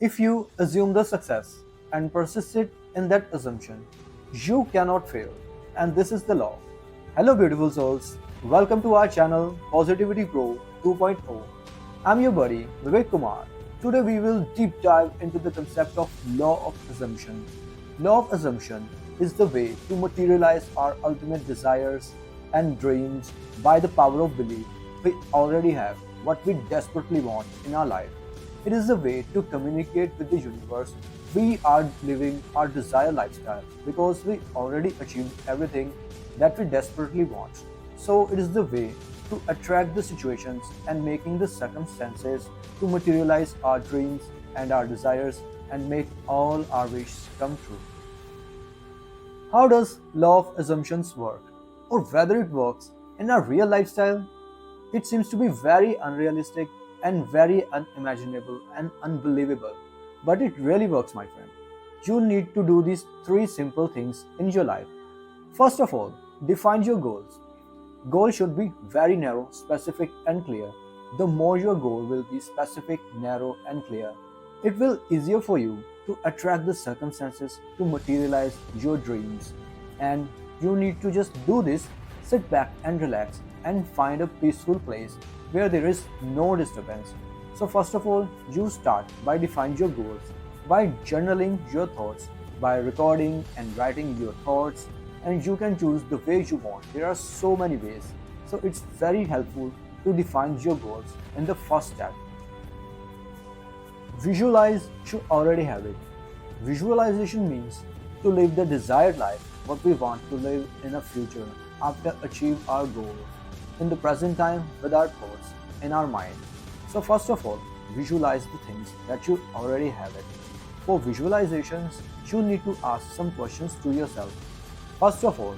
If you assume the success and persisted in that assumption, you cannot fail. And this is the law. Hello, beautiful souls. Welcome to our channel Positivity Pro 2.0. I'm your buddy Vivek Kumar. Today we will deep dive into the concept of law of assumption. Law of assumption is the way to materialize our ultimate desires and dreams by the power of belief we already have what we desperately want in our life. It is a way to communicate with the universe we are living our desired lifestyle because we already achieved everything that we desperately want. So it is the way to attract the situations and making the circumstances to materialize our dreams and our desires and make all our wishes come true. How does law of assumptions work? Or whether it works in our real lifestyle? It seems to be very unrealistic and very unimaginable and unbelievable. But it really works, my friend. You need to do these three simple things in your life. First of all, define your goals. Goal should be very narrow, specific and clear. The more your goal will be specific, narrow and clear, it will easier for you to attract the circumstances to materialize your dreams. And you need to just do this, sit back and relax and find a peaceful place where there is no disturbance. So first of all, you start by defining your goals, by journaling your thoughts, by recording and writing your thoughts, and you can choose the way you want. There are so many ways. So it's very helpful to define your goals in the first step. Visualize you already have it. Visualization means to live the desired life, what we want to live in a future after achieve our goal in the present time with our thoughts in our mind. So first of all, visualize the things that you already have it. For visualizations, you need to ask some questions to yourself. First of all,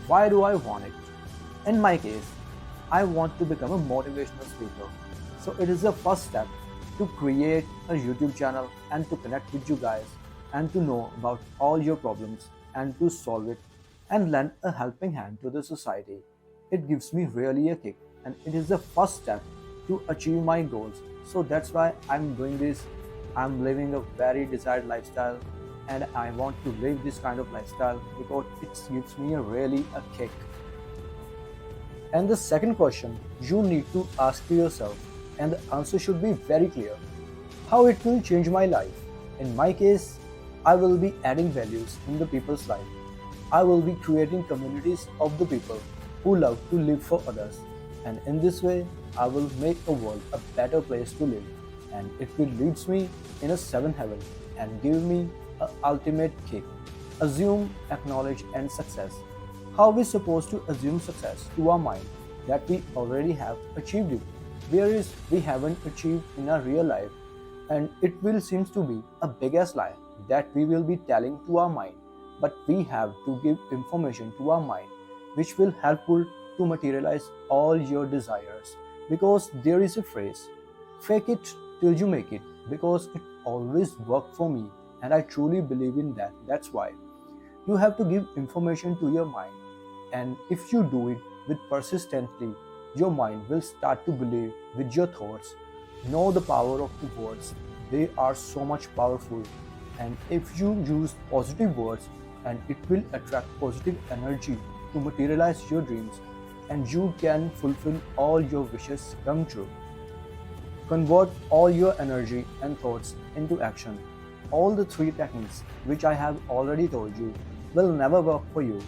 why do I want it? In my case, I want to become a motivational speaker. So it is the first step to create a YouTube channel and to connect with you guys and to know about all your problems and to solve it and lend a helping hand to the society. It gives me really a kick and it is the first step to achieve my goals. So that's why I'm doing this. I'm living a very desired lifestyle and I want to live this kind of lifestyle because it gives me really a kick. And the second question you need to ask to yourself, and the answer should be very clear, how it will change my life. In my case, I will be adding values in the people's life. I will be creating communities of the people who love to live for others. And in this way, I will make the world a better place to live. And it will lead me in a seventh heaven and give me an ultimate kick. Assume, acknowledge and success. How are we supposed to assume success to our mind that we already have achieved it? Whereas we haven't achieved in our real life, and it will seems to be a biggest lie that we will be telling to our mind, but we have to give information to our mind which will helpful to materialize all your desires. Because there is a phrase, fake it till you make it, because it always worked for me and I truly believe in that. That's why you have to give information to your mind, and if you do it with persistently, your mind will start to believe with your thoughts. Know the power of the words. They are so much powerful. And if you use positive words, and it will attract positive energy to materialize your dreams, and you can fulfill all your wishes come true. Convert all your energy and thoughts into action. All the three techniques which I have already told you will never work for you,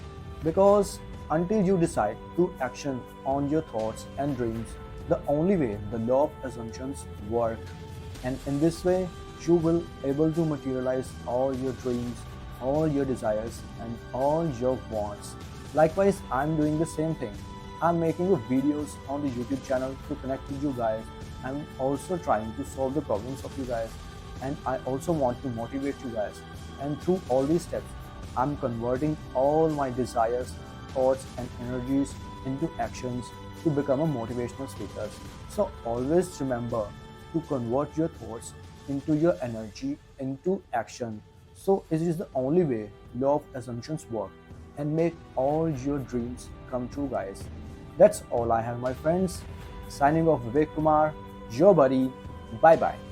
because until you decide to action on your thoughts and dreams, the only way the law of assumptions work. And in this way, you will able to materialize all your dreams, all your desires and all your wants. Likewise, I'm doing the same thing. I'm making videos on the YouTube channel to connect with you guys. I'm also trying to solve the problems of you guys, and I also want to motivate you guys. And through all these steps, I'm converting all my desires, thoughts and energies into actions to become a motivational speaker. So always remember to convert your thoughts into your energy into action. So it is the only way law of assumptions work and make all your dreams come true, guys. That's all I have, my friends. Signing off, Vivek Kumar, your buddy. Bye bye.